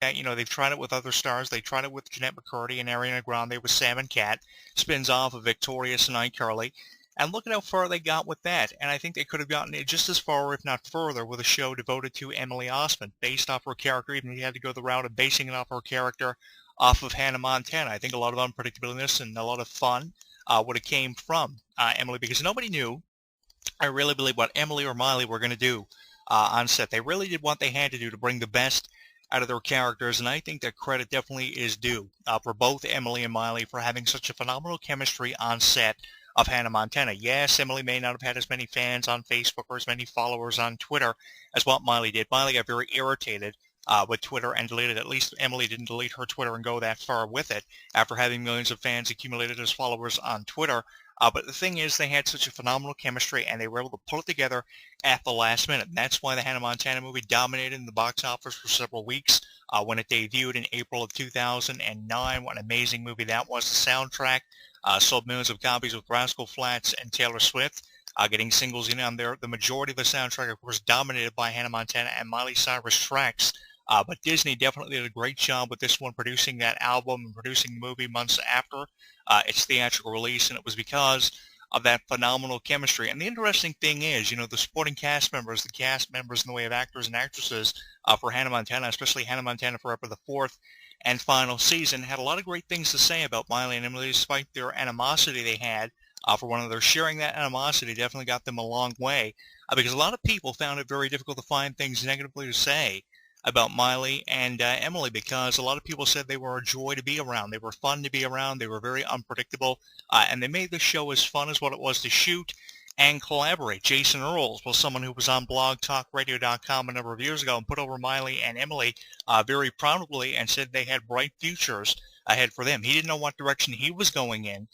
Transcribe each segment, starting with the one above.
that. You know, they've tried it with other stars. They tried it with Jeanette McCurdy and Ariana Grande with Sam and Cat, spins off of Victorious and iCarly. And look at how far they got with that. And I think they could have gotten it just as far, if not further, with a show devoted to Emily Osment, based off her character, even if you had to go the route of basing it off her character, off of Hannah Montana. I think a lot of unpredictability and a lot of fun would have came from Emily, because nobody knew, I really believe, what Emily or Miley were going to do on set. They really did what they had to do to bring the best out of their characters, and I think that credit definitely is due for both Emily and Miley for having such a phenomenal chemistry on set of Hannah Montana. Yes, Emily may not have had as many fans on Facebook or as many followers on Twitter as what Miley did. Miley got very irritated with Twitter and deleted. At least Emily didn't delete her Twitter and go that far with it after having millions of fans accumulated as followers on Twitter. But the thing is, they had such a phenomenal chemistry, and they were able to pull it together at the last minute. And that's why the Hannah Montana movie dominated in the box office for several weeks when it debuted in April of 2009. What an amazing movie that was. The soundtrack sold millions of copies, with Rascal Flatts and Taylor Swift getting singles in on there. The majority of the soundtrack, of course, dominated by Hannah Montana and Miley Cyrus tracks. But Disney definitely did a great job with this one, producing that album and producing the movie months after its theatrical release, and it was because of that phenomenal chemistry. And the interesting thing is, you know, the supporting cast members in the way of actors and actresses for Hannah Montana, especially Hannah Montana Forever, the fourth and final season, had a lot of great things to say about Miley and Emily, despite their animosity they had for one another. Sharing that animosity definitely got them a long way, because a lot of people found it very difficult to find things negatively to say about Miley and Emily, because a lot of people said they were a joy to be around. They were fun to be around. They were very unpredictable, and they made the show as fun as what it was to shoot and collaborate. Jason Earls was someone who was on blogtalkradio.com a number of years ago and put over Miley and Emily very prominently and said they had bright futures ahead for them. He didn't know what direction he was going in,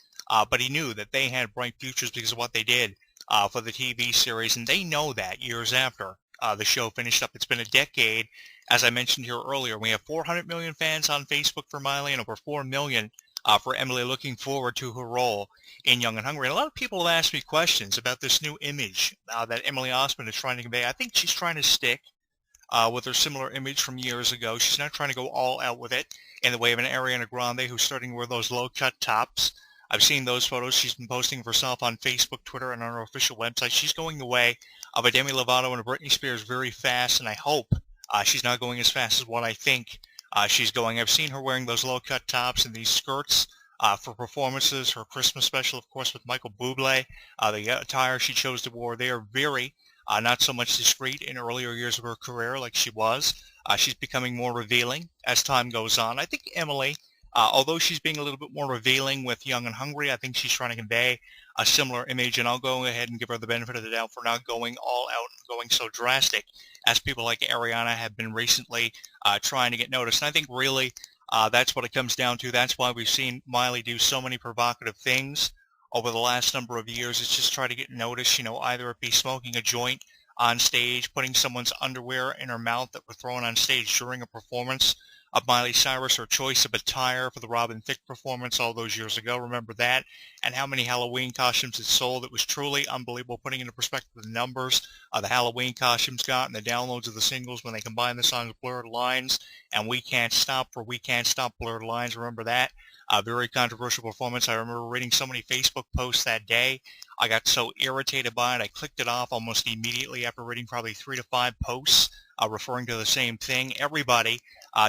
but he knew that they had bright futures because of what they did for the TV series, and they know that years after the show finished up. It's been a decade. As I mentioned here earlier, we have 400 million fans on Facebook for Miley and over 4 million for Emily, looking forward to her role in Young and Hungry. And a lot of people have asked me questions about this new image that Emily Osment is trying to convey. I think she's trying to stick with her similar image from years ago. She's not trying to go all out with it in the way of an Ariana Grande who's starting to wear those low-cut tops. I've seen those photos she's been posting of herself on Facebook, Twitter, and on her official website. She's going the way of a Demi Lovato and a Britney Spears very fast, and I hope she's not going as fast as what I think she's going. I've seen her wearing those low-cut tops and these skirts for performances. Her Christmas special, of course, with Michael Bublé. The attire she chose to wear, they are very not so much discreet in earlier years of her career like she was. She's becoming more revealing as time goes on. I think Emily, although she's being a little bit more revealing with Young and Hungry, I think she's trying to convey a similar image, and I'll go ahead and give her the benefit of the doubt for not going all out and going so drastic as people like Ariana have been recently trying to get noticed. And I think really that's what it comes down to. That's why we've seen Miley do so many provocative things over the last number of years. It's just try to get noticed, you know, either it be smoking a joint on stage, putting someone's underwear in her mouth that were thrown on stage during a performance of Miley Cyrus, her choice of attire for the Robin Thicke performance all those years ago. Remember that? And how many Halloween costumes it sold. It was truly unbelievable, putting into perspective the numbers the Halloween costumes got and the downloads of the singles when they combined the songs Blurred Lines and We Can't Stop for We Can't Stop Blurred Lines. Remember that? A very controversial performance. I remember reading so many Facebook posts that day. I got so irritated by it, I clicked it off almost immediately after reading probably 3 to 5 posts referring to the same thing. Everybody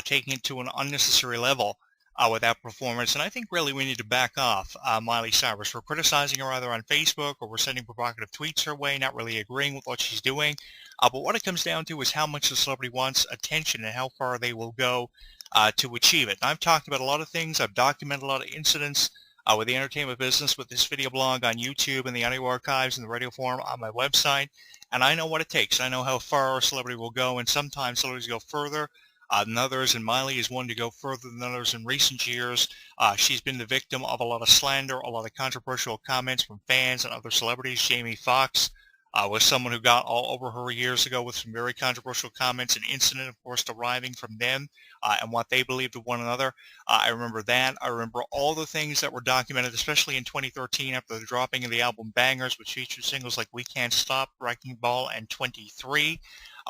taking it to an unnecessary level with that performance. And I think really we need to back off Miley Cyrus. We're criticizing her either on Facebook or we're sending provocative tweets her way, not really agreeing with what she's doing. But what it comes down to is how much the celebrity wants attention and how far they will go to achieve it. And I've talked about a lot of things. I've documented a lot of incidents with the entertainment business with this video blog on YouTube and the audio archives and the radio forum on my website. And I know what it takes. I know how far a celebrity will go, and sometimes celebrities go further than others, and Miley is one to go further than others in recent years. She's been the victim of a lot of slander, a lot of controversial comments from fans and other celebrities. Jamie Foxx was someone who got all over her years ago with some very controversial comments, an incident, of course, deriving from them and what they believed of one another. I remember that. I remember all the things that were documented, especially in 2013 after the dropping of the album Bangers, which featured singles like We Can't Stop, Wrecking Ball, and 23,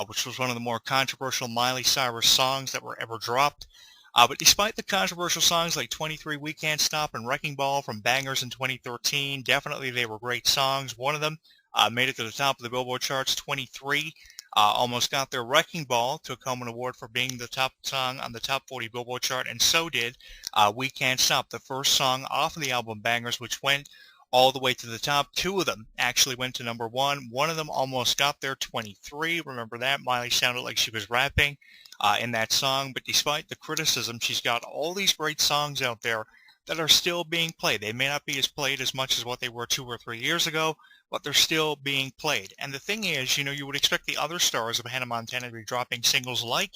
which was one of the more controversial Miley Cyrus songs that were ever dropped. But despite the controversial songs like 23, We Can't Stop, and Wrecking Ball from Bangers in 2013, definitely they were great songs. One of them made it to the top of the Billboard charts, 23. Almost got their Wrecking Ball, took home an award for being the top song on the top 40 Billboard chart, and so did We Can't Stop, the first song off of the album Bangers, which went all the way to the top. Two of them actually went to number one. One of them almost got there, 23. Remember that? Miley sounded like she was rapping in that song, but despite the criticism, she's got all these great songs out there that are still being played. They may not be as played as much as what they were 2 or 3 years ago, but they're still being played. And the thing is, you would expect the other stars of Hannah Montana to be dropping singles like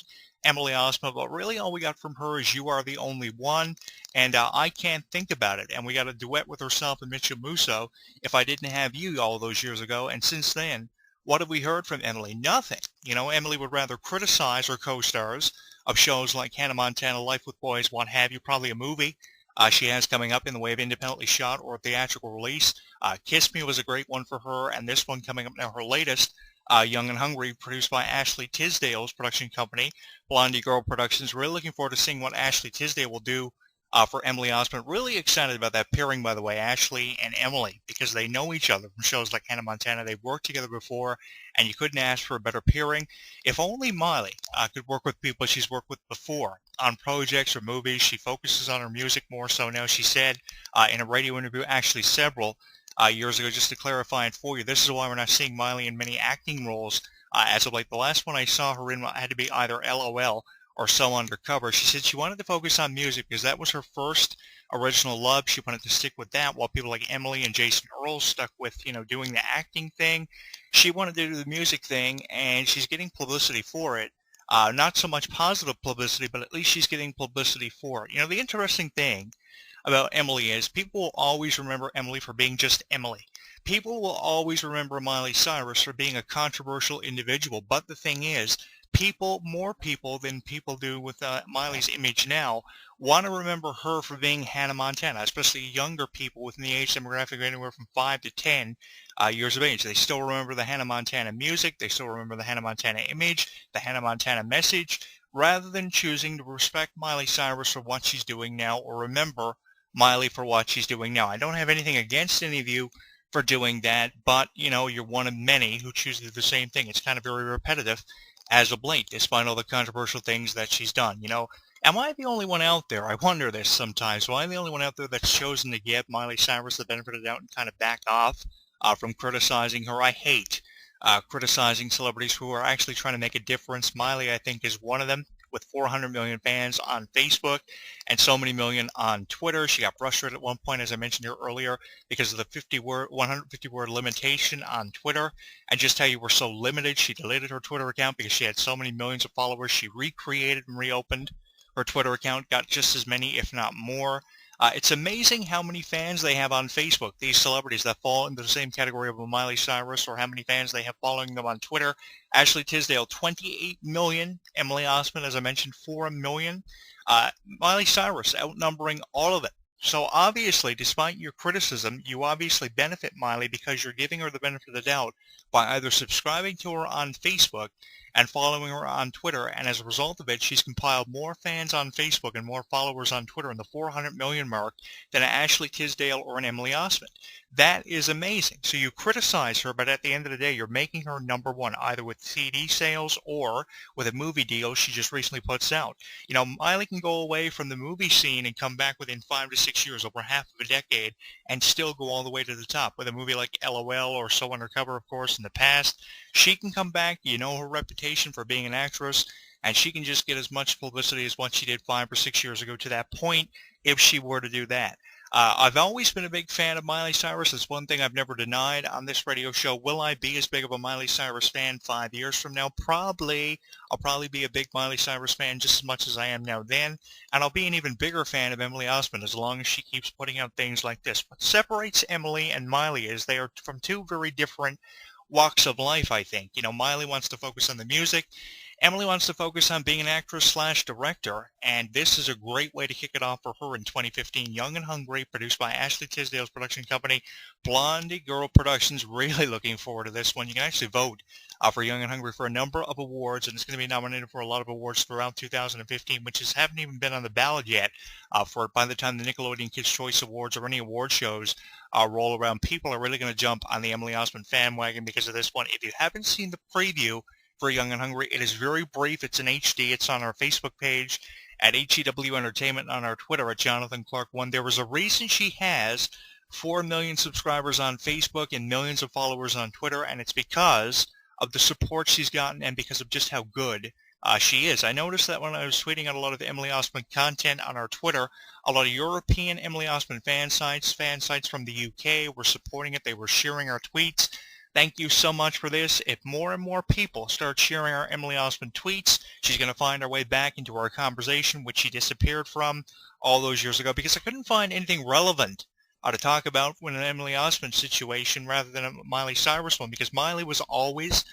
Emily Osment, but really all we got from her is You Are the Only One, and I Can't Think About It. And we got a duet with herself and Mitchell Musso, If I Didn't Have You, all those years ago. And since then, what have we heard from Emily? Nothing. Emily would rather criticize her co-stars of shows like Hannah Montana, Life with Boys, what have you, probably a movie she has coming up in the way of independently shot or theatrical release. Kiss Me was a great one for her, and this one coming up now, her latest, Young and Hungry, produced by Ashley Tisdale's production company, Blondie Girl Productions. Really looking forward to seeing what Ashley Tisdale will do for Emily Osment. Really excited about that pairing, by the way, Ashley and Emily, because they know each other from shows like Hannah Montana. They've worked together before, and you couldn't ask for a better pairing. If only Miley could work with people she's worked with before on projects or movies. She focuses on her music more so now. She said in a radio interview, actually several years ago, just to clarify it for you, this is why we're not seeing Miley in many acting roles as of late. The last one I saw her in had to be either LOL or So Undercover. She said she wanted to focus on music because that was her first original love. She wanted to stick with that, while people like Emily and Jason Earl stuck with, doing the acting thing. She wanted to do the music thing, and she's getting publicity for it. Not so much positive publicity, but at least she's getting publicity for it. The interesting thing about Emily is people will always remember Emily for being just Emily. People will always remember Miley Cyrus for being a controversial individual. But the thing is, more people than people do with Miley's image now, want to remember her for being Hannah Montana, especially younger people within the age demographic anywhere from 5 to 10 years of age. They still remember the Hannah Montana music. They still remember the Hannah Montana image, the Hannah Montana message, rather than choosing to respect Miley Cyrus for what she's doing now or remember Miley for what she's doing now. I don't have anything against any of you for doing that, but, you're one of many who choose to do the same thing. It's kind of very repetitive as of late, despite all the controversial things that she's done. Am I the only one out there? I wonder this sometimes. Am I the only one out there that's chosen to give Miley Cyrus the benefit of the doubt and kind of back off from criticizing her? I hate criticizing celebrities who are actually trying to make a difference. Miley, I think, is one of them, with 400 million fans on Facebook and so many million on Twitter. She got frustrated at one point, as I mentioned here earlier, because of the 150-word limitation on Twitter. And just how you were so limited, she deleted her Twitter account because she had so many millions of followers. She recreated and reopened her Twitter account, got just as many, if not more. It's amazing how many fans they have on Facebook, these celebrities that fall into the same category of a Miley Cyrus, or how many fans they have following them on Twitter. Ashley Tisdale, 28 million. Emily Osment, as I mentioned, 4 million. Miley Cyrus outnumbering all of it. So obviously, despite your criticism, you obviously benefit Miley because you're giving her the benefit of the doubt by either subscribing to her on Facebook and following her on Twitter, and as a result of it, she's compiled more fans on Facebook and more followers on Twitter in the 400 million mark than an Ashley Tisdale or an Emily Osment. That is amazing. So you criticize her, but at the end of the day, you're making her number one, either with CD sales or with a movie deal she just recently puts out. Miley can go away from the movie scene and come back within 5 to 6 years, over half of a decade, and still go all the way to the top. With a movie like LOL or So Undercover, of course, in the past, she can come back. Her reputation for being an actress, and she can just get as much publicity as what she did 5 or 6 years ago to that point if she were to do that. I've always been a big fan of Miley Cyrus. It's one thing I've never denied on this radio show. Will I be as big of a Miley Cyrus fan 5 years from now? Probably. I'll probably be a big Miley Cyrus fan just as much as I am now then. And I'll be an even bigger fan of Emily Osment as long as she keeps putting out things like this. What separates Emily and Miley is they are from two very different walks of life, I think. You know, Miley wants to focus on the music. Emily wants to focus on being an actress slash director, and this is a great way to kick it off for her in 2015. Young and Hungry, produced by Ashley Tisdale's production company, Blondie Girl Productions. Really looking forward to this one. You can actually vote for Young and Hungry for a number of awards, and it's going to be nominated for a lot of awards throughout 2015, which haven't even been on the ballot yet for by the time the Nickelodeon Kids' Choice Awards or any award shows roll around. People are really going to jump on the Emily Osment fan wagon because of this one. If you haven't seen the preview for Young and Hungry, it is very brief. It's in HD. It's on our Facebook page at HEW Entertainment, on our Twitter at Jonathan Clarke 1. There was a reason she has 4 million subscribers on Facebook and millions of followers on Twitter, and it's because of the support she's gotten and because of just how good she is. I noticed that when I was tweeting out a lot of the Emily Osment content on our Twitter, a lot of European Emily Osment fan sites from the UK were supporting it. They were sharing our tweets. Thank you so much for this. If more and more people start sharing our Emily Osment tweets, she's going to find her way back into our conversation, which she disappeared from all those years ago, because I couldn't find anything relevant to talk about when an Emily Osment situation rather than a Miley Cyrus one, because Miley was always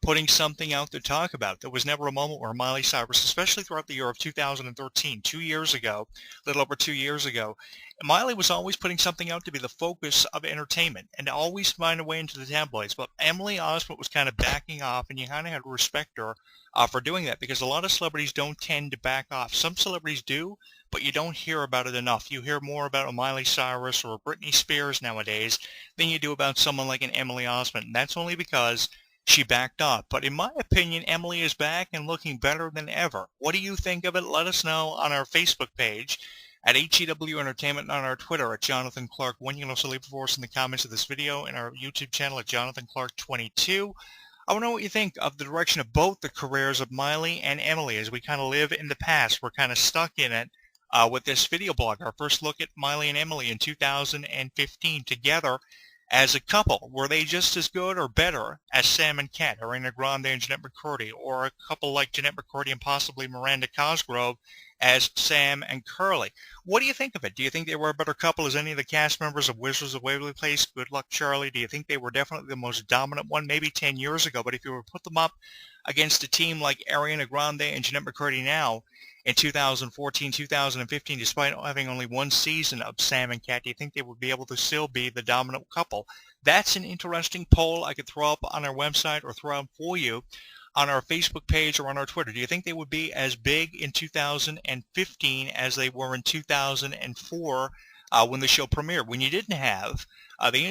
putting something out to talk about. There was never a moment where Miley Cyrus, especially throughout the year of 2013, 2 years ago, a little over 2 years ago, Miley was always putting something out to be the focus of entertainment and to always find a way into the tabloids. But Emily Osment was kind of backing off, and you kind of had to respect her for doing that, because a lot of celebrities don't tend to back off. Some celebrities do, but you don't hear about it enough. You hear more about a Miley Cyrus or a Britney Spears nowadays than you do about someone like an Emily Osment, and that's only because she backed off. But in my opinion, Emily is back and looking better than ever. What do you think of it? Let us know on our Facebook page at HEW Entertainment and on our Twitter at Jonathan Clarke 1. You can also leave it for us in the comments of this video and our YouTube channel at Jonathan Clarke 22. I want to know what you think of the direction of both the careers of Miley and Emily as we kind of live in the past. We're kind of stuck in it with this video blog. Our first look at Miley and Emily in 2015 together as a couple. Were they just as good or better as Sam and Cat, or Ariana Grande and Jeanette McCurdy, or a couple like Jeanette McCurdy and possibly Miranda Cosgrove as Sam and Curly? What do you think of it? Do you think they were a better couple as any of the cast members of Wizards of Waverly Place? Good Luck Charlie. Do you think they were definitely the most dominant one? Maybe 10 years ago, but if you were to put them up against a team like Ariana Grande and Jeanette McCurdy now in 2014, 2015, despite having only one season of Sam and Cat, do you think they would be able to still be the dominant couple? That's an interesting poll I could throw up on our website or throw out for you on our Facebook page or on our Twitter. Do you think they would be as big in 2015 as they were in 2004 when the show premiered, when you didn't have the